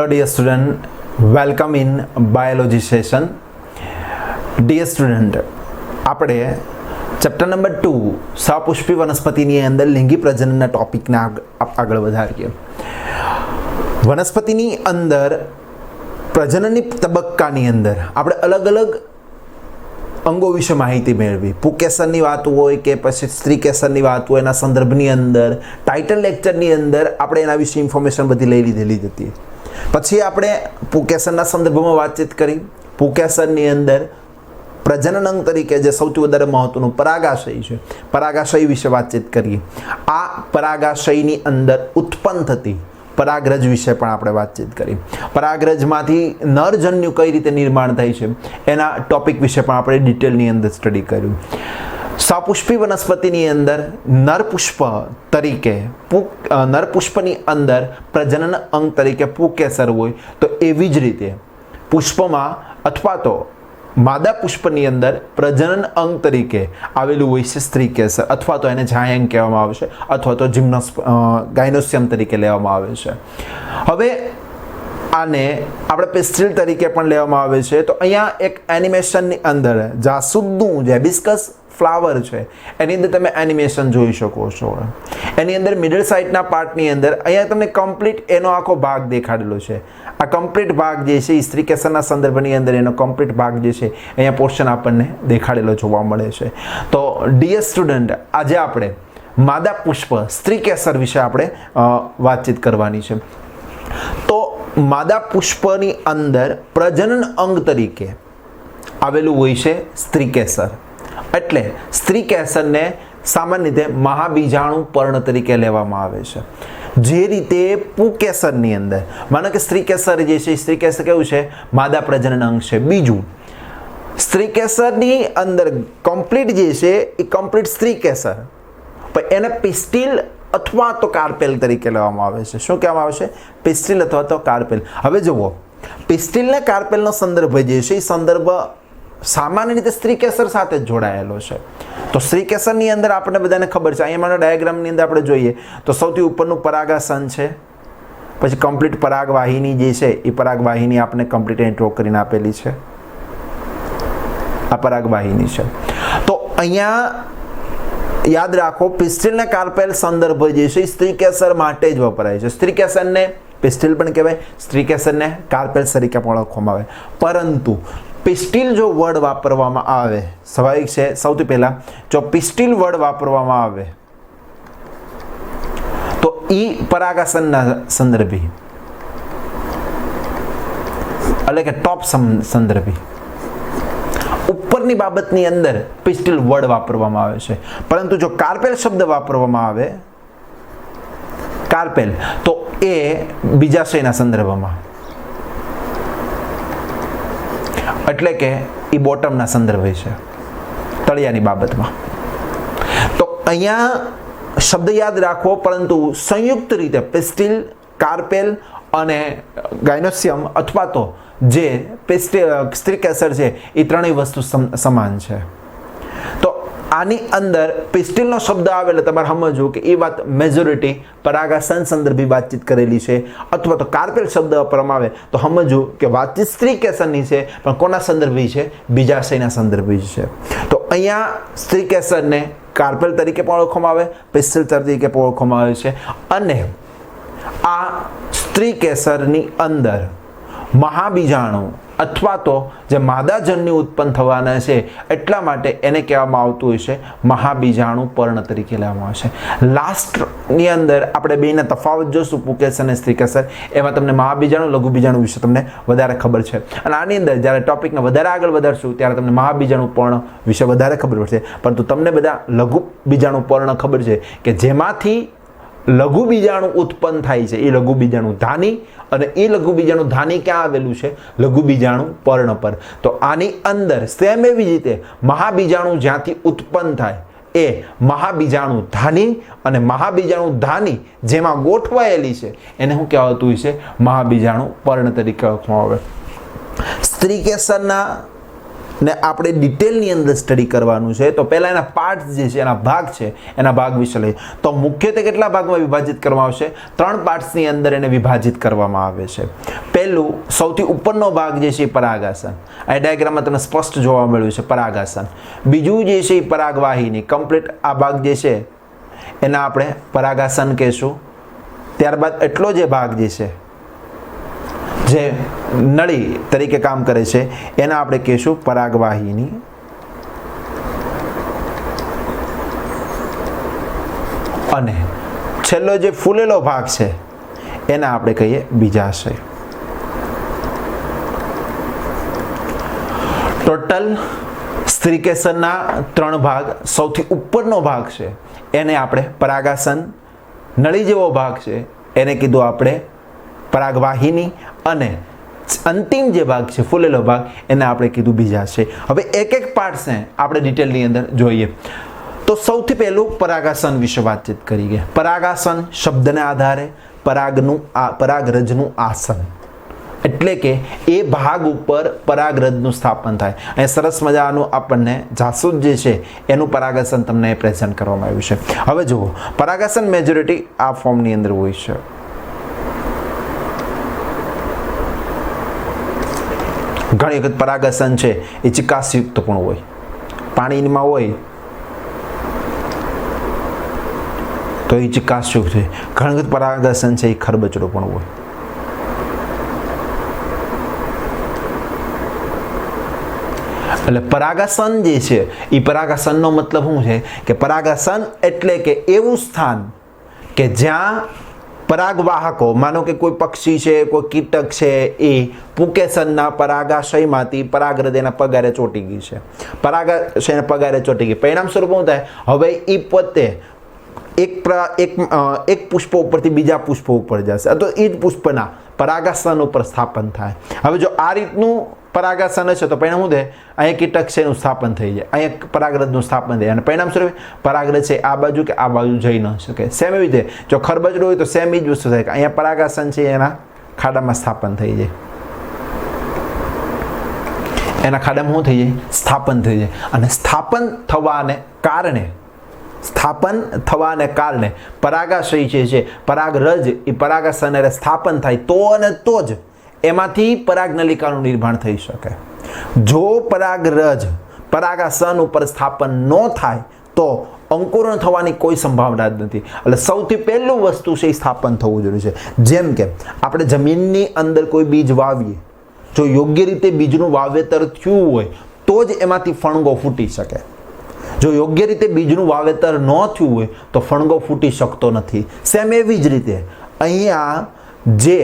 Hello dear student, welcome in biology session. Dear student, આપણે chapter number 2 સપુષ્પી વનસ્પતિની અંદર લિંગી પ્રજનનના ટોપિકને આગળ વધારીએ. વનસ્પતિની અંદર પ્રજનનની તબક્કાની અંદર આપણે અલગ અલગ અંગો વિશે માહિતી મેળવી. પુકેસરની વાત હોય કે પછી સ્ત્રી કેસરની વાત હોય, એના સંદર્ભની અંદર ટાઇટલ લેક્ચરની અંદર આપણે એના વિશે ઇન્ફોર્મેશન બધી લઈ લીધેલી હતી. પછી આપણે પુકેસરના સંદર્ભમાં વાતચીત કરી. પુકેસરની અંદર પ્રજનન અંગ તરીકે જે સૌથી વધારે મહત્વનું પરાગાશય છે, પરાગાશય વિશે વાતચીત કરીએ. આ પરાગાશયની અંદર ઉત્પન્ન થતી પરાગરજ વિશે પણ આપણે વાતચીત કરી. પરાગરજમાંથી નરજન્યુ કઈ રીતે નિર્માણ થાય છે એના ટોપિક વિશે પણ આપણે ડિટેલની અંદર સ્ટડી કર્યું. સપુષ્પી વનસ્પતિની અંદર નરપુષ્પ તરીકે નરપુષ્પની અંદર પ્રજનન અંગ તરીકે પુકેસર હોય, તો એવી જ રીતે પુષ્પમાં અથવા તો માદા પુષ્પની અંદર પ્રજનન અંગ તરીકે આવેલું હોય છે સ્ત્રી કેસર, અથવા તો એને જાયંગ કહેવામાં આવે છે, અથવા તો ગાયનોસિયમ તરીકે લેવામાં આવે છે. હવે આને આપણે પેસ્ટ્રીલ તરીકે પણ લેવામાં આવે છે. તો અહીંયા એક એનિમેશનની અંદર જાસૂદનું જે હિબિસ્કસ ફ્લાવર છે એની અંદર તમે એનિમેશન જોઈ શકો છો. એની અંદર મિડલ સાઇડના પાર્ટની અંદર અહીંયા તમને કમ્પ્લીટ એનો આખો ભાગ દેખાડેલો છે. આ કમ્પ્લીટ ભાગ જે છે સ્ત્રી કેસરના સંદર્ભની અંદર એનો કમ્પ્લીટ ભાગ જે છે અહીંયા પોર્શન આપણને દેખાડેલો જોવા મળે છે. તો ડિયર સ્ટુડન્ટ, આજે આપણે માદા પુષ્પ સ્ત્રી કેસર વિશે આપણે વાતચીત કરવાની છે. તો માદા પુષ્પની અંદર પ્રજનન અંગ તરીકે આવેલું હોય છે સ્ત્રી કેસર. એટલે સ્ત્રી કેસરને સામાન્ય રીતે મહાબીજાણુ પર્ણ તરીકે લેવામાં આવે છે. જે રીતે પુકેસરની અંદર માનો કે સ્ત્રી કેસર જે છે, સ્ત્રી કેસર કેવું છે? માદા પ્રજનન અંગ છે. બીજું, સ્ત્રી કેસરની અંદર કમ્પ્લીટ જે છે એ કમ્પ્લીટ સ્ત્રી કેસર, પણ એને પિસ્ટિલ અથવા તો કાર્પેલ તરીકે લેવામાં આવે છે. શું કહેવામાં આવે છે? પિસ્ટિલ અથવા તો કાર્પેલ. હવે જુઓ, પિસ્ટિલ ને કાર્પેલનો સંદર્ભ જે છે એ સંદર્ભ સામાન્ય રીતે સ્ત્રી કેસર સાથે જ જોડાયેલો છે. તો સ્ત્રી કેસરની અંદર આપણને બધાને ખબર છે, અહીંયા મારા ડાયાગ્રામની અંદર આપણે જોઈએ તો સૌથી ઉપરનું પરાગાસન છે, પછી કમ્પ્લીટ પરાગવાહિની જે છે એ પરાગવાહિની આપણે કમ્પ્લીટ ડ્રો કરીને આપેલી છે. આ પરાગવાહિની છે. તો અહીંયા યાદ રાખો, પિસ્ટિલ ને કાર્પેલ સંદર્ભ જે છે સ્ત્રી કેસર માટે જ વપરાય છે. સ્ત્રી કેસરને પિસ્ટિલ પણ કહેવાય, સ્ત્રી કેસરને કાર્પેલ તરીકે પણ ઓળખવામાં આવે. પરંતુ પિસ્ટિલ જો વર્ડ વાપરવામાં આવે, સ્વાભાવિક છે, સૌથી પહેલા જો પિસ્ટિલ વર્ડ વાપરવામાં આવે તો ઈ પરાગાસનના સંદર્ભી એટલે કે ટોપ સંદર્ભી ઉપરની બાબતની અંદર પિસ્ટિલ વર્ડ વાપરવામાં આવે છે. પરંતુ જો કાર્પેલ શબ્દ વાપરવામાં આવે, કાર્પેલ, તો એ બીજાશયના સંદર્ભમાં, એટલે કે એ બોટમના સંદર્ભે છે, તળિયાની બાબતમાં. તો અહીંયા શબ્દ યાદ રાખવો, પરંતુ સંયુક્ત રીતે પિસ્ટિલ, કાર્પેલ અને ગાયનોસિયમ અથવા તો જે સ્ત્રી કેસર છે એ ત્રણેય વસ્તુ સમાન છે. તો આની અંદર પિસ્ટિલનો શબ્દ આવે એટલે તમારે સમજવું કે એ વાત મેજોરિટી પરાગાસન સંદર્ભી વાતચીત કરેલી છે, અથવા તો કાર્પેલ શબ્દ વાપરવામાં આવે તો સમજવું કે વાતચીત સ્ત્રી કેસરની છે, પણ કોના સંદર્ભી છે? બીજાશયના સંદર્ભી છે. તો અહીંયા સ્ત્રી કેસરને કાર્પેલ તરીકે પણ ઓળખવામાં આવે, પિસ્ટિલ તરીકે પણ ઓળખવામાં આવે છે. અને આ સ્ત્રી કેસરની અંદર મહાબીજાણુ અથવા તો જે માદાજન્યુ ઉત્પન્ન થવાના છે, એટલા માટે એને કહેવામાં આવતું હોય છે મહાબીજાણુ પર્ણ તરીકે લેવામાં આવે છે. લાસ્ટની અંદર આપણે બેના તફાવત જોશું, પુકેસર અને સ્ત્રી કેસર. એમાં તમને મહાબીજાણુ, લઘુ બીજાણુ વિશે તમને વધારે ખબર છે. અને આની અંદર જ્યારે ટોપિકને વધારે આગળ વધારશું ત્યારે તમને મહાબીજાણુ પર્ણ વિશે વધારે ખબર પડશે. પરંતુ તમને બધા લઘુ બીજાણુ પર્ણ ખબર છે કે જેમાંથી લઘુ બીજાણુ ઉત્પન્ન થાય છે, એ લઘુ બીજાણુ ધાની, અને એ લઘુ બીજાણુ ધાની ક્યાં આવેલું છે? લઘુ બીજાણુ પર્ણ પર. તો આની અંદર સેમ એવી રીતે મહાબીજાણુ જ્યાંથી ઉત્પન્ન થાય એ મહાબીજાણુ ધાની, અને મહાબીજાણુ ધાની જેમાં ગોઠવાયેલી છે એને શું કહેવાતું હોય છે? મહાબીજાણુ પર્ણ તરીકે ઓળખવામાં આવે. સ્ત્રી કેસરના ને આપણે ડિટેલની અંદર સ્ટડી કરવાનું છે તો પહેલાં એના પાર્ટ્સ જે છે, એના ભાગ છે, એના ભાગ વિશે લઈએ તો મુખ્યત્વે કેટલા ભાગમાં વિભાજિત કરવામાં આવશે? 3 પાર્ટ્સની અંદર એને વિભાજિત કરવામાં આવે છે. પહેલું સૌથી ઉપરનો ભાગ જે છે પરાગાસન, આ ડાયાગ્રામમાં તમને સ્પષ્ટ જોવા મળ્યું છે પરાગાસન. બીજું જે છે પરાગવાહિની, કમ્પ્લીટ આ ભાગ જે છે એના આપણે પરાગાસન કહેશું. ત્યારબાદ એટલો જે ભાગ જે છે જે નળી તરીકે કામ કરે છે એના આપણે કહેશું પરાગવાહિની. અને છેલ્લો જે ફૂલેલો ભાગ છે એના આપણે કહીએ બીજાશય. ટોટલ સ્ત્રીકેસરના 3 ભાગ. સૌથી ઉપરનો ભાગ છે એને આપણે પરાગાસન, નળી જેવો ભાગ છે એને કીધું આપણે પરાગવાહિની, અને અંતિમ જે ભાગ છે ફૂલેલો ભાગ એને આપણે કીધું બીજાશય. હવે એક એક પાર્ટ્સને આપણે ડિટેલની અંદર જોઈએ. તો સૌથી પહેલું પરાગાસન વિશે વાતચીત કરીએ. પરાગાસન શબ્દને આધારે પરાગરજનું આસન, એટલે કે એ ભાગ ઉપર પરાગરજનું સ્થાપન થાય. અહીં સરસ મજાનું આપણને જાસૂદ જે છે એનું પરાગાસન તમને પ્રેઝન્ટ કરવામાં આવ્યું છે. હવે જુઓ, પરાગાસન મેજોરિટી આ ફોર્મની અંદર હોય છે. ઘણી વખત પરાગાસન છે એ ચિકાસયુક્ત પણ હોય, પાણીમાં હોય તો એ ચિકાસયુક્ત છે. ઘણી વખત પરાગાસન છે એ ખરબચડો પણ હોય. એટલે પરાગાસન જે છે એ પરાગાસનનો મતલબ શું છે કે પરાગાસન એટલે કે એવું સ્થાન કે જ્યાં પરાગવાહકો, માનો કે કોઈ પક્ષી છે, કોઈ કીટક છે, એ પુકેસનના પરાગાશયમાંથી પરાગરજ એના પગારે ચોંટી ગઈ છે, પરાગાશયના પગારે ચોંટી ગઈ. પરિણામ સ્વરૂપ શું થાય? હવે એ પોતે એક પુષ્પ ઉપરથી બીજા પુષ્પ ઉપર જશે, તો એ જ પુષ્પના પરાગાસન ઉપર સ્થાપન થાય. હવે જો આ રીતનું પરાગાસન છે તો પરિણામ શું થાય? અહીંયા કીટક છે એનું સ્થાપન થઈ જાય, અહીંયા પરાગરજનું સ્થાપન થાય, અને પરિણામ સ્વરૂપે પરાગરજ છે આ બાજુ કે આ બાજુ જઈ ન શકે. સેમ એવી રીતે જો ખરબચડું હોય તો સેમ એ જ વસ્તુ થાય કે અહીંયા પરાગાસન છે એના ખાડામાં સ્થાપન થઈ જાય, એના ખાડામાં શું થઈ જાય? સ્થાપન થઈ જાય. અને સ્થાપન થવાને કારણે પરાગાશય છે, પરાગરજ એ પરાગાસન એટલે સ્થાપન થાય તો અને તો જ એમાંથી પરાગનલિકાનું નિર્માણ થઈ શકે. જો પરાગરજ પરાગાસન ઉપર સ્થાપન ન થાય તો અંકુરણ થવાની કોઈ સંભાવના જ નથી. એટલે સૌથી પહેલું વસ્તુ છે એ સ્થાપન થવું જરૂરી છે. જેમ કે આપણે જમીનની અંદર કોઈ બીજ વાવીએ, જો યોગ્ય રીતે બીજનું વાવેતર થયું હોય તો જ એમાંથી ફણગો ફૂટી શકે. જો યોગ્ય રીતે બીજનું વાવેતર ન થયું હોય તો ફણગો ફૂટી શકતો નથી. સેમ એવી જ રીતે અહીંયા જે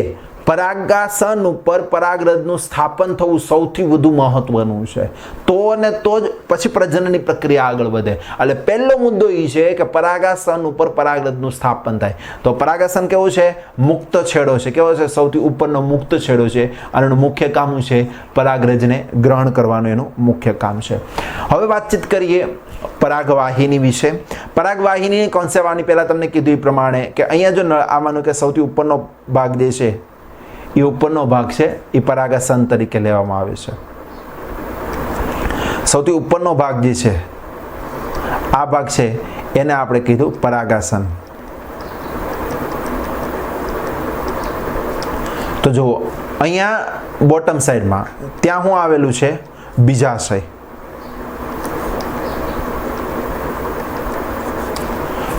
પરાગાસન ઉપર પરાગરજનું સ્થાપન થવું સૌથી વધુ મહત્વનું છે, તો અને તો જ પછી પ્રજનનની પ્રક્રિયા આગળ વધે. એટલે પહેલો મુદ્દો એ છે કે પરાગાસન ઉપર પરાગરજનું સ્થાપન થાય. તો પરાગાસન કેવું છે? મુક્ત છેડો છે. કેવો છે? સૌથી ઉપરનો મુક્ત છેડો છે, અને એનું મુખ્ય કામ છે પરાગરજને ગ્રહણ કરવાનું એનું મુખ્ય કામ છે. હવે વાતચીત કરીએ પરાગવાહિની વિશે. પરાગવાહિનીની કોન્સેપ્ટ આની પહેલાં તમને કીધું એ પ્રમાણે કે અહીંયા જો આમાંનો કે સૌથી ઉપરનો ભાગ જે છે એ ઉપરનો ભાગ છે એ પરાગાસન તરીકે લેવામાં આવે છે. સૌથી ઉપરનો ભાગ જે છે આ ભાગ છે એને આપણે કીધું પરાગાસન. તો જુઓ અહીંયા બોટમ સાઈડમાં ત્યાં શું આવેલું છે? બીજાશય.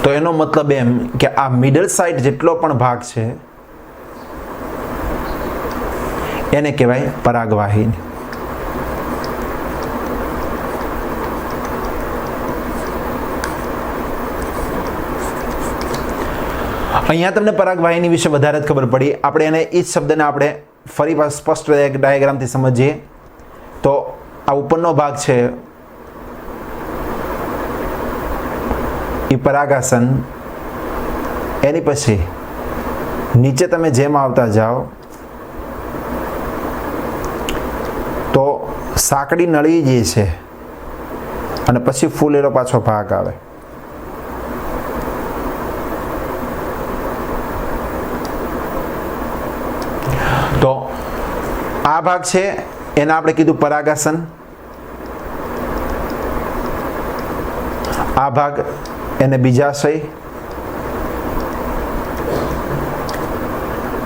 તો એનો મતલબ એમ કે આ મિડલ સાઈડ જેટલો પણ ભાગ છે એને કહેવાય પરાગવાહિની. અહીંયા તમને પરાગવાહિની વિશે વધારે જ ખબર પડી. આપણે એને એ જ શબ્દને આપણે ફરી સ્પષ્ટ ડાયાગ્રામથી સમજીએ તો આ ઉપરનો ભાગ છે એ પરાગાસન. એની પછી નીચે તમે જેમ આવતા જાઓ તો સાંકડી નળી જે છે અને પછી ફૂલેલો પાછો ભાગ આવે. તો આ ભાગ છે એને આપણે કીધું પરાગાસન. આ ભાગ એને બીજાશય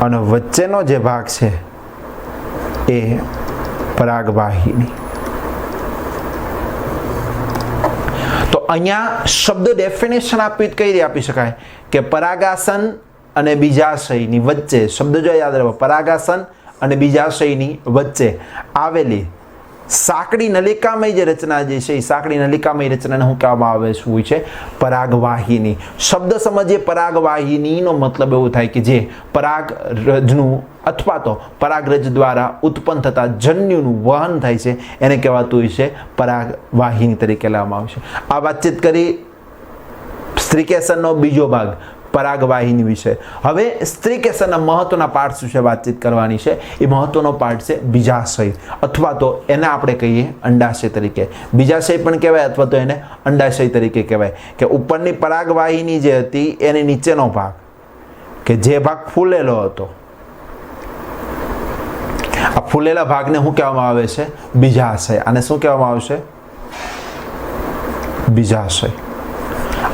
અને વચ્ચેનો જે ભાગ છે એ પરાગવાહિની. તો અહીંયા શબ્દ ડેફિનેશન આપવી કઈ રીતે આપી શકાય કે પરાગાસન અને બીજાશયની વચ્ચે, શબ્દ જો યાદ રાખો, પરાગાસન અને બીજાશયની વચ્ચે આવેલી સાંકડી નલિકામય જે રચના જે છે એ સાંકડી નલિકામય રચનાને શું કહેવામાં આવે છે? પરાગવાહિની. શબ્દ સમજીએ પરાગવાહિનીનો મતલબ એવો થાય કે જે પરાગરજનું અથવા તો પરાગરજ દ્વારા ઉત્પન્ન થતા જન્યુનું વહન થાય છે એને કહેવાતું હોય છે પરાગવાહિની તરીકે લેવામાં આવે છે. આ વાતચીત કરી સ્ત્રીકેસરનો બીજો ભાગ પરાગવાહિની વિશે. હવે સ્ત્રીકેસરના મહત્વના પાર્ટ શું છે વાતચીત કરવાની છે. એ મહત્વનો પાર્ટ છે બીજાશય અથવા તો એને આપણે કહીએ અંડાશય તરીકે. બીજાશય પણ કહેવાય અથવા તો એને અંડાશય તરીકે કહેવાય કે ઉપરની પરાગવાહિની જે હતી એની નીચેનો ભાગ કે જે ભાગ ફૂલેલો હતો, આ ફૂલેલા ભાગને શું કહેવામાં આવે છે? બીજાશય. આને શું કહેવામાં આવશે? બીજાશય.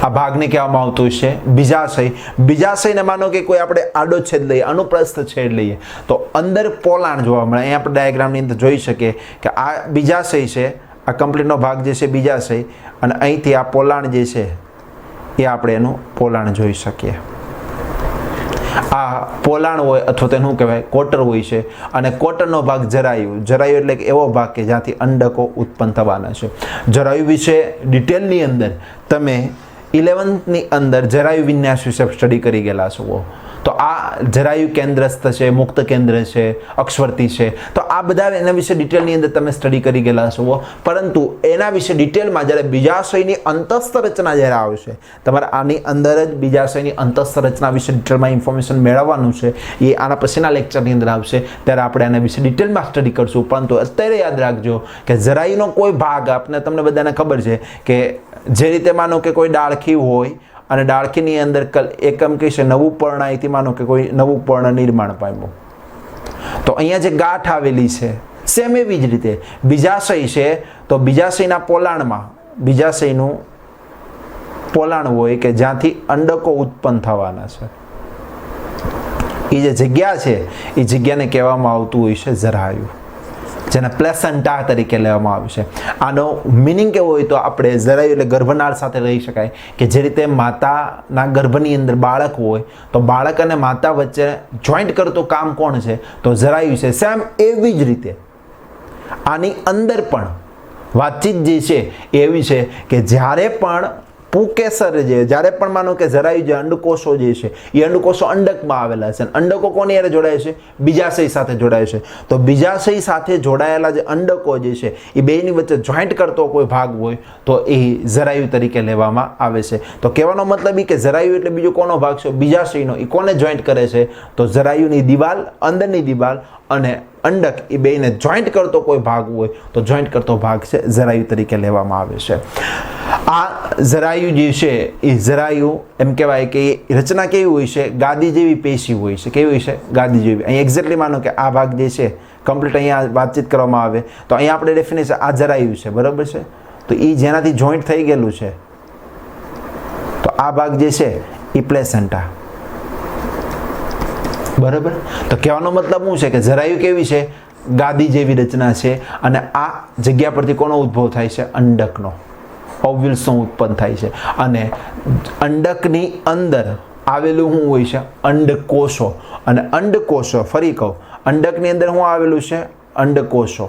આ ભાગને કહેવામાં આવતું છે બીજાશય. બીજાશયને માનો કે કોઈ આપણે આડો છેદ લઈએ, અનુપ્રસ્થ છેદ લઈએ તો અંદર પોલાણ જોવા મળે. અહીંયા આપણે ડાયાગ્રામની અંદર જોઈ શકીએ કે આ બીજાશય છે, આ કમ્પ્લીટનો ભાગ જે છે બીજાશય, અને અહીંથી આ પોલાણ જે છે એ આપણે એનું પોલાણ જોઈ શકીએ. આ પોલાણ હોય અથવા તો શું કહેવાય? કોટર હોય છે. અને કોટરનો ભાગ જરાયુ. જરાયુ એટલે કે એવો ભાગ કે જ્યાંથી અંડકો ઉત્પન્ન થવાના છે. જરાયુ વિશે ડિટેલની અંદર તમે 11th ની અંદર જરાયુ વિન્યાસ વિશે સ્ટડી કરી ગયેલા છો. તો આ જરાયુ કેન્દ્રસ્થ છે, મુક્ત કેન્દ્ર છે, અક્ષવર્તી છે, તો આ બધા એના વિશે ડિટેલની અંદર તમે સ્ટડી કરી ગયેલા છો. પરંતુ એના વિશે ડિટેલમાં જ્યારે બીજાશયની અંતસ્થ રચના જ્યારે આવશે, તમારે આની અંદર જ બીજાશયની અંતસ્થ રચના વિશે ડિટેલમાં ઇન્ફોર્મેશન મેળવવાનું છે. એ આના પછીના લેક્ચરની અંદર આવશે ત્યારે આપણે આના વિશે ડિટેલમાં સ્ટડી કરશું. પરંતુ અત્યારે યાદ રાખજો કે જરાયુનો કોઈ ભાગ તમને બધાને ખબર છે કે જે રીતે માનો કે કોઈ ડાળખી હોય અને ડાળખીની અંદર એકમ કહે છે નવું પર્ણ, અહીંથી માનો કે કોઈ નવું પર્ણ નિર્માણ પામ્યું, તો અહીંયા જે ગાંઠ આવેલી છે સેમ એવી જ રીતે બીજાશય છે. તો બીજાશયના પોલાણમાં બીજાશયનું પોલાણ હોય કે જ્યાંથી અંડકો ઉત્પન્ન થવાના છે. એ જે જગ્યા છે એ જગ્યાને કહેવામાં આવતું હોય છે જરાયુ, જેને પ્લેસેન્ટા તરીકે લેવામાં આવે છે. આનો મિનિંગ કેવો હોય તો આપણે જરાયુ એટલે ગર્ભનાળ સાથે રહી શકાય કે જે રીતે માતાના ગર્ભની અંદર બાળક હોય તો બાળક અને માતા વચ્ચે જોઈન્ટ કરતું કામ કોણ છે? તો જરાયુ છે. સેમ એવી જ રીતે આની અંદર પણ વાતચીત જે છે એવી છે કે જ્યારે પણ પુકેસર જ્યારે પણ માનો કે જરાયુ જે અંડકોષો જે છે એ અંડકોષો અંડકમાં આવેલા છે. અંડકો કોની હારે જોડાય છે? બીજાશય સાથે જોડાય છે. તો બીજાશય સાથે જોડાયેલા જે અંડકો જે છે એ બેની વચ્ચે જોઈન્ટ કરતો કોઈ ભાગ હોય તો એ જરાયુ તરીકે લેવામાં આવે છે. તો કહેવાનો મતલબ એ કે જરાયુ એટલે બીજો કોનો ભાગ છે? બીજાશયનો. એ કોને જોઈન્ટ કરે છે? તો જરાયુની દિવાલ, અંદરની દિવાલ અને અંડક એ બેને જોઈન્ટ કરતો કોઈ ભાગ હોય તો જોઈન્ટ કરતો ભાગ છે જરાયુ તરીકે લેવામાં આવે છે. આ જરાયુ જે છે એ જરાયુ એમ કહેવાય કે રચના કેવી હોય છે? ગાદી જેવી પેશી હોય છે. કેવી હોય છે? ગાદી જેવી. અહીં એક્ઝેક્ટલી માનો કે આ ભાગ જે છે કમ્પ્લીટ અહીંયા વાતચીત કરવામાં આવે તો અહીંયા આપણે ડેફિનેશન આ જરાયુ છે, બરાબર છે? તો એ જેનાથી જોઈન્ટ થઈ ગયેલું છે તો આ ભાગ જે છે એ પ્લેસેન્ટા, બરાબર? તો કહેવાનો મતલબ શું છે કે જરાયુ કેવી છે? ગાદી જેવી રચના છે. અને આ જગ્યા પરથી કોનો ઉદ્ભવ થાય છે? અંડકનો, ઓવ્યુલ્સનો ઉત્પન્ન થાય છે. અને અંડકની અંદર આવેલું શું હોય છે? અંડકોષો. અને અંડકોષો, ફરી કહું, અંડકની અંદર શું આવેલું છે? અંડકોષો.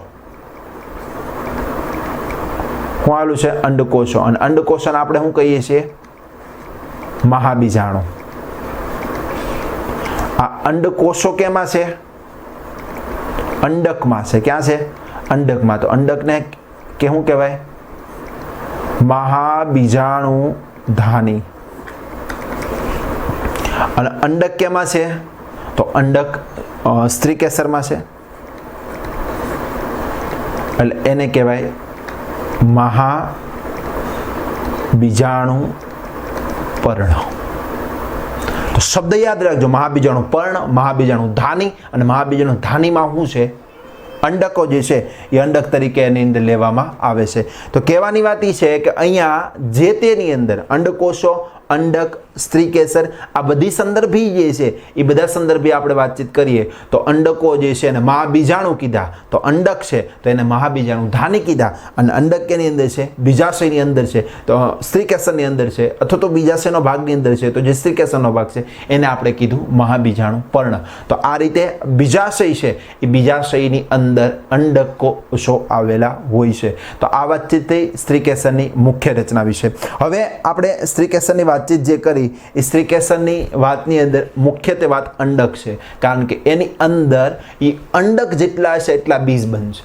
શું આવેલું છે? અંડકોષો. અને અંડકોષોને આપણે શું કહીએ છીએ? મહાબીજાણુ. આ અંડકોષો કેમાં છે? અંડકમાં છે. ક્યાં છે? અંડકમાં. તો અંડકને કે શું કહેવાય? મહાબીજાણુ ધાની. અને અંડક કેમાં છે? તો અંડક સ્ત્રીકેસરમાં છે એટલે એને કહેવાય મહાબીજાણુ પર્ણ. તો શબ્દ યાદ રાખજો, મહાબીજાણુ પર્ણ, મહાબીજાણુ ધાની. અને મહાબીજાણુ ધાનીમાં શું છે? અંડકો જે છે એ અંડક તરીકે એની અંદર લેવામાં આવે છે. તો કહેવાની વાત એ છે કે અહીંયા જે તેની અંદર અંડકોષો, અંડક, સ્ત્રીકેસર આ બધી સંદર્ભી જે છે એ બધા સંદર્ભે આપણે વાતચીત કરીએ તો અંડકો જે છે એને મહાબીજાણુ કીધા, તો અંડક છે તો એને મહાબીજાણુ ધાની કીધા, અને અંડક એની અંદર છે, બીજાશયની અંદર છે, તો સ્ત્રીકેસરની અંદર છે, અથવા તો બીજાશયનો ભાગની અંદર છે, તો જે સ્ત્રીકેસરનો ભાગ છે એને આપણે કીધું મહાબીજાણુ પર્ણ. તો આ રીતે બીજાશય છે એ બીજાશયની અંદર અંડકોષો આવેલા હોય છે. તો આ વાતચીત થઈ સ્ત્રીકેસરની મુખ્ય રચના વિશે. હવે આપણે સ્ત્રીકેસરની વાતચીત જે કરી એ સ્ત્રીકેસરની વાતની અંદર મુખ્યત્વે વાત અંડક છે, કારણ કે એની અંદર એ અંડક જેટલા હશે એટલા બીજ બનશે.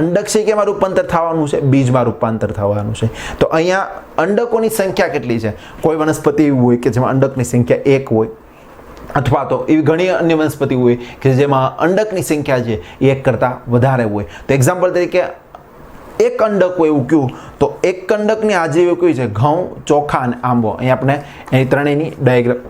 અંડક છે કે એમાં રૂપાંતર થવાનું છે, બીજમાં રૂપાંતર થવાનું છે. તો અહીંયા અંડકોની સંખ્યા કેટલી છે? કોઈ વનસ્પતિ એવી હોય કે જેમાં અંડકની સંખ્યા 1 હોય, અથવા તો એવી ઘણી અન્ય વનસ્પતિ હોય કે જેમાં અંડકની સંખ્યા છે એ 1 કરતાં વધારે હોય. તો એક્ઝામ્પલ તરીકે એક અંડક હોય એવું કહ્યું તો એક અંડકની આજે એવું કહ્યું છે ઘઉં, ચોખા અને આંબો. અહીં આપણે એ ત્રણેયની ડાયાગ્રામ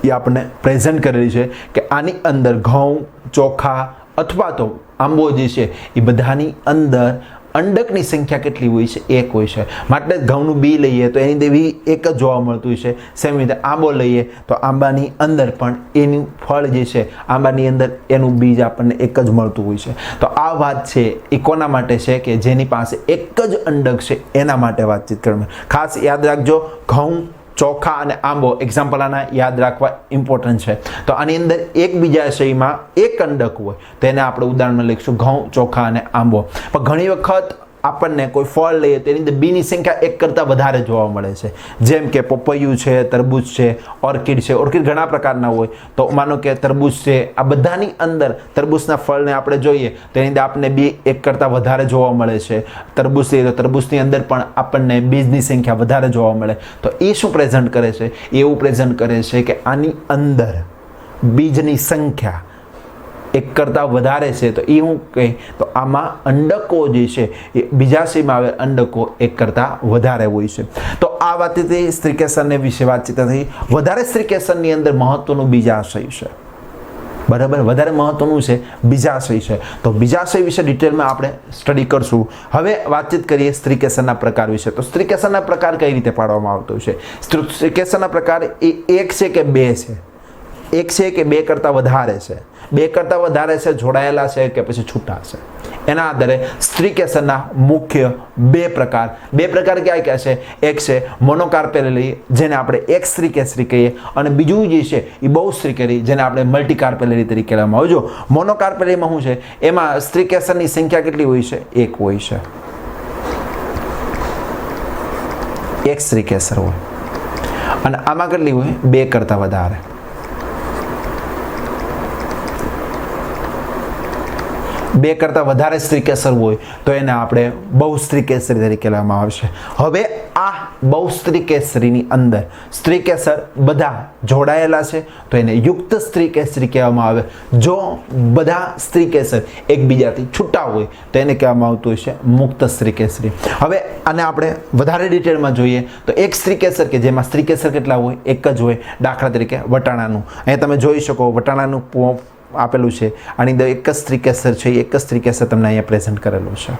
એ આપણે પ્રેઝન્ટ કરેલી છે કે આની અંદર ઘઉં, ચોખા અથવા તો આંબો જે છે એ બધાની અંદર અંડકની સંખ્યા કેટલી હોય છે? 1 હોય છે. માટે ઘઉંનું બી લઈએ તો એની અંદર બી 1 જ જોવા મળતું છે. સેમ રીતે આંબો લઈએ તો આંબાની અંદર પણ એનું ફળ જે છે આંબાની અંદર એનું બીજ આપણને 1 જ મળતું હોય છે. તો આ વાત છે એ કોના માટે છે? કે જેની પાસે 1 જ અંડક છે એના માટે વાતચીત કરવામાં. ખાસ યાદ રાખજો, ઘઉં, ચોખા અને આંબો એક્ઝામ્પલ આના યાદ રાખવા ઇમ્પોર્ટન્ટ છે. તો આની અંદર એકબીજાશયમાં 1 અંડક હોય તો એને આપણે ઉદાહરણમાં લખીશું ઘઉં, ચોખા અને આંબો. પણ ઘણી વખત આપણને કોઈ ફળ લઈએ તેની અંદર બીની સંખ્યા 1 કરતાં વધારે જોવા મળે છે. જેમ કે પપૈયું છે, તરબૂચ છે, ઓર્કિડ છે. ઓર્કિડ ઘણા પ્રકારના હોય, તો માનો કે તરબૂચ છે, આ બધાની અંદર તરબૂચના ફળને આપણે જોઈએ તેની અંદર આપણને બી 1 કરતાં વધારે જોવા મળે છે. તરબૂચ લઈએ તો તરબૂચની અંદર પણ આપણને બીજની સંખ્યા વધારે જોવા મળે. તો એ શું પ્રેઝન્ટ કરે છે? એવું પ્રેઝન્ટ કરે છે કે આની અંદર બીજની સંખ્યા 1 કરતાં વધારે છે. તો એ હું કહે તો આમાં અંડકો જે છે એ બીજાશયમાં આવેલ અંડકો 1 કરતાં વધારે હોય છે. તો આ વાતથી સ્ત્રીકેસરને વિશે વાતચીત થઈ. વધારે સ્ત્રીકેસરની અંદર મહત્વનું બીજાશય છે, બરાબર, વધારે મહત્વનું છે બીજાશય છે. તો બીજાશય વિશે ડિટેલમાં આપણે સ્ટડી કરશું. હવે વાતચીત કરીએ સ્ત્રીકેસરના પ્રકાર વિશે. તો સ્ત્રીકેસરના પ્રકાર કઈ રીતે પાડવામાં આવતો છે? સ્ત્રીકેસરના પ્રકાર એ 1 છે કે 2 છે? 1 છે કે 2 કરતાં વધારે છે? 2 કરતાં વધારે છે, જોડાયેલા છે કે પછી છૂટા છે? એના આધારે સ્ત્રીકેસરના મુખ્ય 2 પ્રકાર ક્યાં ક્યાં છે? એક છે મોનોકાર્પેલી, જેને આપણે એક સ્ત્રીકેસરી કહીએ, અને બીજું જે છે એ બહુસ્ત્રીકેસરી, જેને આપણે મલ્ટીકાર્પેલી તરીકે કહેવામાં આવે. જો મોનોકાર્પેલીમાં શું છે, એમાં સ્ત્રીકેસરની સંખ્યા કેટલી હોય છે? 1 હોય છે. 1 સ્ત્રીકેસર હોય. અને આમાં કેટલી હોય? 2 કરતાં વધારે. બે કરતાં વધારે સ્ત્રીકેસર હોય તો એને આપણે બહુસ્ત્રીકેસરી તરીકે કહેવામાં આવશે. હવે આ બહુસ્ત્રીકેસરીની અંદર સ્ત્રીકેસર બધા જોડાયેલા છે તો એને યુક્ત સ્ત્રીકેસરી કહેવામાં આવે. જો બધા સ્ત્રીકેસર એકબીજાથી છૂટા હોય તો એને કહેવામાં આવતું હોય છે મુક્ત સ્ત્રીકેસરી. હવે આને આપણે વધારે ડિટેલમાં જોઈએ તો એક સ્ત્રીકેસર કે જેમાં સ્ત્રીકેસર કેટલા હોય? 1 જ હોય. દાખલા તરીકે વટાણાનું, અહીંયા તમે જોઈ શકો વટાણાનું આપેલું છે, આની અંદર 1 જ સ્ત્રીકેસર છે. 1 જ સ્ત્રીકેસર તમને અહીંયા પ્રેઝન્ટ કરેલું છે.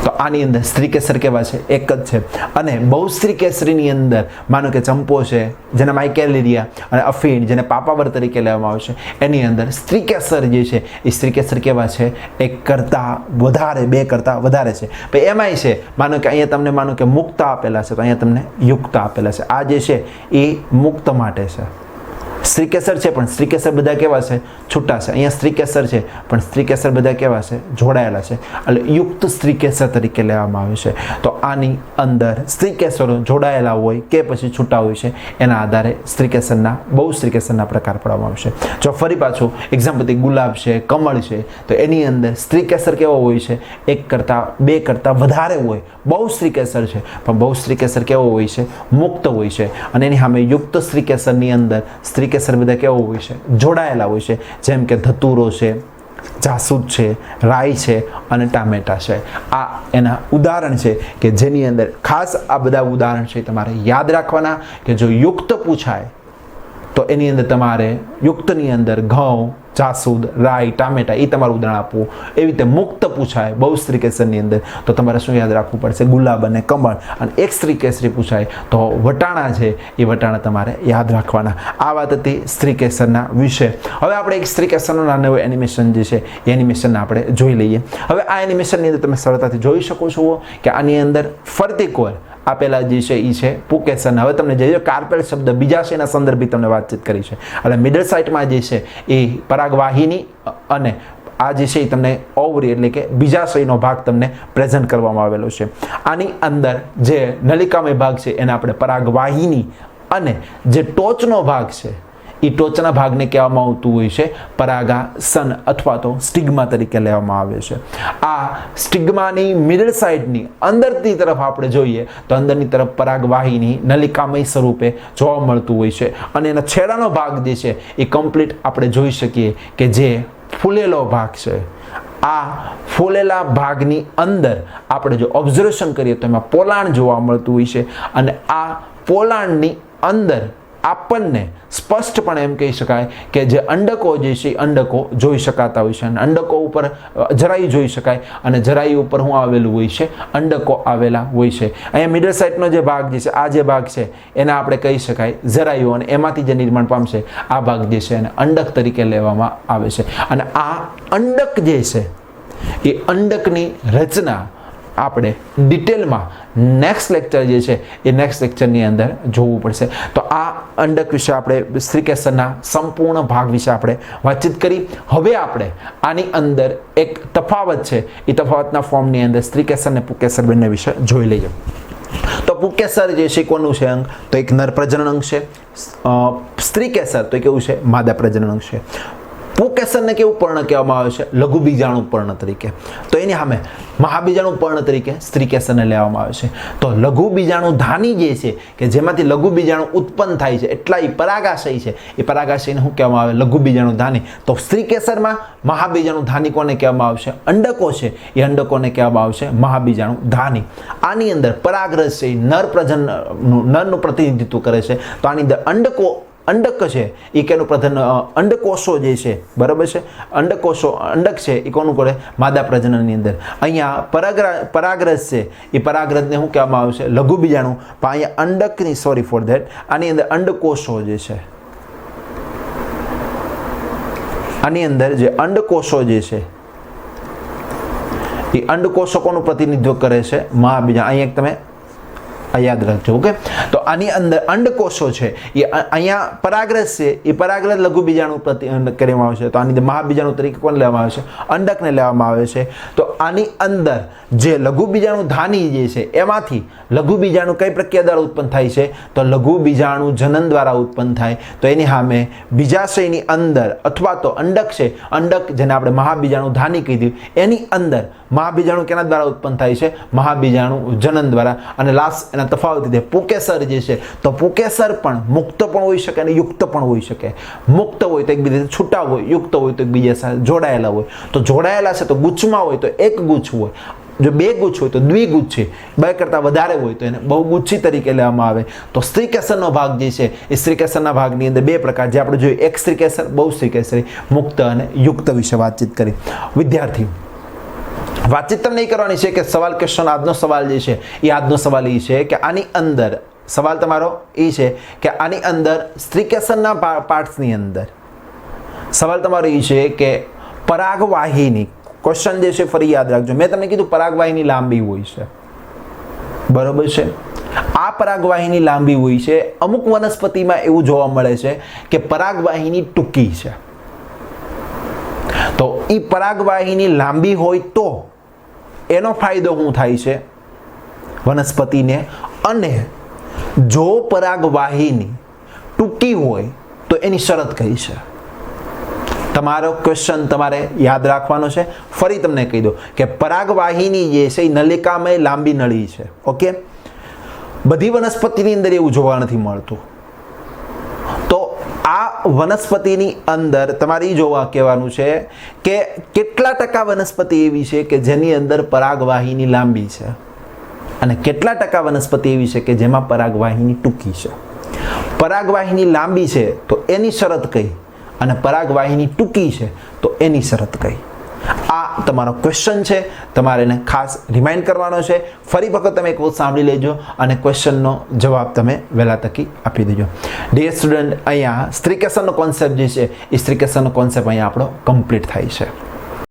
તો આની અંદર સ્ત્રીકેસર કેવા છે? 1 જ છે. અને બહુસ્ત્રીકેસરીની અંદર માનો કે ચંપો છે, જેને માઇકેલેરિયા, અને અફીણ, જેને પાપાવર તરીકે લેવામાં આવે છે, એની અંદર સ્ત્રીકેસર જે છે એ સ્ત્રીકેસર કેવા છે? 1 કરતાં વધારે, 2 કરતાં વધારે છે. પણ એમાંય છે માનો કે અહીંયા તમને માનો કે મુક્ત આપેલા છે તો અહીંયા તમને યુક્ત આપેલા છે. આ જે છે એ મુક્ત માટે છે. સ્ત્રીકેસર છે પણ સ્ત્રીકેસર બધા કેવા છે? છૂટા છે. અહીંયા સ્ત્રીકેસર છે પણ સ્ત્રીકેસર બધા કેવા છે? જોડાયેલા છે. એટલે યુક્ત સ્ત્રીકેસર તરીકે લેવામાં આવે છે. તો આની અંદર સ્ત્રીકેસરો જોડાયેલા હોય કે પછી છૂટા હોય છે એના આધારે સ્ત્રીકેસરના બહુસ્ત્રીકેસરના પ્રકાર પાડવામાં આવશે. જો ફરી પાછું એક્ઝામ્પલ ગુલાબ છે, કમળ છે, તો એની અંદર સ્ત્રીકેસર કેવો હોય છે? 1 કરતાં 2 કરતાં વધારે હોય. બહુસ્ત્રીકેસર છે પણ બહુસ્ત્રીકેસર કેવો હોય છે? મુક્ત હોય છે. અને એની સામે યુક્ત સ્ત્રીકેસરની અંદર સ્ત્રીકેસર બધા કેવો હોય છે? જોડાયેલા હોય છે. જેમ કે ધતુરો છે, જાસૂદ છે, રાઈ છે અને ટામેટા છે. આ એના ઉદાહરણ છે કે જેની અંદર ખાસ આ બધા ઉદાહરણ છે તમારે યાદ રાખવાના કે જો યુક્ત પૂછાય તો એની અંદર તમારે યુક્તની અંદર ઘઉં, જાસૂદ, રાઈ, ટામેટા એ તમારું ઉદાહરણ આપવું. એવી રીતે મુક્ત પૂછાય બહુસ્ત્રી કેસરની અંદર તો તમારે શું યાદ રાખવું પડશે? ગુલાબ અને કમળ. અને એક સ્ત્રી કેસરી પૂછાય તો વટાણા છે એ વટાણા તમારે યાદ રાખવાના. આ વાત હતી સ્ત્રી કેસરના વિશે. હવે આપણે એક સ્ત્રી કેસરનું નાનું એનિમેશન જે છે એ એનિમેશન આપણે જોઈ લઈએ. હવે આ એનિમેશનની અંદર તમે સરળતાથી જોઈ શકો છો કે આની અંદર ફરતી કોર આપેલા જે છે એ છે પુકેસર. હવે તમને જે કાર્પેલ શબ્દ બીજાશયના સંદર્ભે તમને વાતચીત કરી છે. એટલે મિડલ સાઇડમાં જે છે એ પરાગવાહિની અને આ જે છે એ તમને ઓવરી એટલે કે બીજાશયનો ભાગ તમને પ્રેઝન્ટ કરવામાં આવેલો છે. આની અંદર જે નલિકામય ભાગ છે એને આપણે પરાગવાહિની અને જે ટોચનો ભાગ છે એ ટોચના ભાગને કહેવામાં આવતું હોય છે પરાગાસન અથવા તો સ્ટિગ્મા તરીકે લેવામાં આવે છે. આ સ્ટિગ્માની મિડલ સાઇડની અંદરની તરફ આપણે જોઈએ તો અંદરની તરફ પરાગવાહિની નલિકામય સ્વરૂપે જોવા મળતું હોય છે. અને એના છેડાનો ભાગ જે છે એ કમ્પ્લીટ આપણે જોઈ શકીએ કે જે ફૂલેલો ભાગ છે. આ ફૂલેલા ભાગની અંદર આપણે જો ઓબ્ઝર્વેશન કરીએ તો એમાં પોલાણ જોવા મળતું હોય છે. અને આ પોલાણની અંદર આપણને સ્પષ્ટપણે એમ કહી શકાય કે જે અંડકો જે છે અંડકો જોઈ શકાતા હોય છે. અને અંડકો ઉપર જરાયુ જોઈ શકાય અને જરાયુ ઉપર શું આવેલું હોય છે? અંડકો આવેલા હોય છે. અહીંયા મિડલ સાઇડનો જે ભાગ જે છે આ જે ભાગ છે એને આપણે કહી શકાય જરાયુ અને એમાંથી જે નિર્માણ પામશે આ ભાગ જે છે એને અંડક તરીકે લેવામાં આવે છે. અને આ અંડક જે છે એ અંડકની રચના આપણે ડિટેલમાં નેક્સ્ટ લેક્ચર જે છે એ નેક્સ્ટ લેક્ચરની અંદર જોવું પડશે. તો આ અંડક વિશે આપણે સ્ત્રીકેસરના સંપૂર્ણ ભાગ વિશે આપણે વાતચીત કરી. હવે આપણે આની અંદર એક તફાવત છે એ તફાવતના ફોર્મની અંદર સ્ત્રીકેસર અને પુકેસર બંને વિશે જોઈ લઈએ. તો પુકેસર જે છે કોનું છે અંગ? તો એક નર પ્રજનન અંગ છે. સ્ત્રીકેસર તો કેવું છે? માદા પ્રજનન અંગ છે. પુકેસરને કેવું પર્ણ કહેવામાં આવે છે? લઘુ બીજાણુ પર્ણ તરીકે. તો એની સામે મહાબીજાણુ પર્ણ તરીકે સ્ત્રીકેસરને લેવામાં આવે છે. તો લઘુ બીજાણુ ધાની જે છે કે જેમાંથી લઘુ બીજાણુ ઉત્પન્ન થાય છે એટલા એ પરાગાશય છે એ પરાગાશયને શું કહેવામાં આવે? લઘુ બીજાણુ ધાની. તો સ્ત્રીકેસરમાં મહાબીજાણુ ધાની કોને કહેવામાં આવશે? અંડકો છે એ અંડકોને કહેવામાં આવશે મહાબીજાણુ ધાની. આની અંદર પરાગરસ છે નર નરનું પ્રતિનિધિત્વ કરે છે. તો આની અંદર અંડક છે એ કેનું પ્રજનન? અંડકોષો જે છે બરાબર છે અંડકોષો અંડક છે એ કોનું કરે? માદા પ્રજનનની અંદર. અહીંયા પરાગરસ છે એ પરાગરસને શું કહેવામાં આવશે? લઘુ બીજાણુ. પણ અહીંયા અંડકની સોરી ફોર ધેટ આની અંદર અંડકોષો જે છે આની અંદર જે અંડકોષો જે છે એ અંડકોષો કોનું પ્રતિનિધિત્વ કરે છે? મહાબીજાણુ. અહીંયા તમે યાદ રાખજો. ઓકે, તો આની અંદર અંડકોષો છે એ અહીંયા પરાગરસ છે એ પરાગરસ લઘુ બીજાણુ કરવામાં આવે છે. તો આની અંદર મહાબીજાણુ તરીકે કોણ લેવામાં આવે છે? અંડકને લેવામાં આવે છે. તો આની અંદર જે લઘુ બીજાણુ ધાની જે છે એમાંથી લઘુ બીજાણુ કઈ પ્રક્રિયા દ્વારા ઉત્પન્ન થાય છે? તો લઘુ બીજાણુ જનન દ્વારા ઉત્પન્ન થાય. તો એની સામે બીજાશયની અંદર અથવા તો અંડક છે અંડક જેને આપણે મહાબીજાણુ ધાની કીધું એની અંદર મહાબીજાણુ કેના દ્વારા ઉત્પન્ન થાય છે? મહાબીજાણુ જનન દ્વારા. અને લાસ્ટ એના તફાવત છે પુકેસર જે છે તો પુકેસર પણ મુક્ત પણ હોઈ શકે અને યુક્ત પણ હોઈ શકે. મુક્ત હોય તો એકબીજાથી છૂટા હોય, યુક્ત હોય તો એકબીજા સાથે જોડાયેલા હોય. તો જોડાયેલા છે તો ગુચ્છમાં હોય તો એક ગુચ્છ હોય, જો બે ગુચ્છ હોય તો દ્વિગુચ્છ છે, બે કરતાં વધારે હોય તો એને બહુગુચ્છી તરીકે લેવામાં આવે. તો સ્ત્રીકેસરનો ભાગ જે છે એ સ્ત્રીકેસરના ભાગની અંદર બે પ્રકાર જે આપણે જોઈએ એક સ્ત્રીકેસર, બહુ સ્ત્રીકેસરી, મુક્ત અને યુક્ત વિશે વાતચીત કરી. વિદ્યાર્થી વાતચીત તમને નહીં કરવાની છે કે સવાલ ક્વેશ્ચન આજનો સવાલ જે છે એ આજનો સવાલ એ છે કે આની અંદર સવાલ તમારો એ છે કે આની અંદર સ્ત્રીકેસરના પાર્ટ્સની અંદર સવાલ તમારો એ છે કે પરાગવાહિની ક્વેશ્ચન જે છે ફરી યાદ રાખજો. મેં તમને કીધું પરાગવાહિની લાંબી હોય છે બરોબર છે. આ પરાગવાહિની લાંબી હોય છે. અમુક વનસ્પતિમાં એવું જોવા મળે છે કે પરાગવાહિની ટૂંકી છે. તો એ પરાગવાહિની લાંબી હોય તો એનો ફાયદો શું થાય છે વનસ્પતિને? અને જો પરાગવાહિની ટૂંકી હોય તો એની શરત કઈ છે? તમારો ક્વેશ્ચન તમારે યાદ રાખવાનો છે. ફરી તમને કહી દો કે પરાગવાહિની જે છે એ નલિકામય લાંબી નળી છે. ઓકે, બધી વનસ્પતિની અંદર એવું જોવા નથી મળતું. તો આ વનસ્પતિની અંદર તમારે જોવા કહેવાનું છે કે કેટલા ટકા વનસ્પતિ એવી છે કે જેની અંદર પરાગવાહિની લાંબી છે અને કેટલા ટકા વનસ્પતિ એવી છે કે જેમાં પરાગવાહિની ટૂંકી છે. પરાગવાહિની લાંબી છે તો એની શરત કઈ અને પરાગવાહિની ટૂંકી છે તો એની શરત કઈ? આ તમારો ક્વેશ્ચન છે, તમારે એને ખાસ રિમાઇન્ડ કરવાનો છે. ફરી વખત તમે એક વખત સાંભળી લેજો અને ક્વેશ્ચનનો જવાબ તમે વહેલા તકી આપી દેજો. ડિયર સ્ટુડન્ટ, અહીંયા સ્ત્રીકેસરનો કોન્સેપ્ટ જે છે એ સ્ત્રીકેસરનો કોન્સેપ્ટ અહીંયા આપણો કમ્પ્લીટ થાય છે.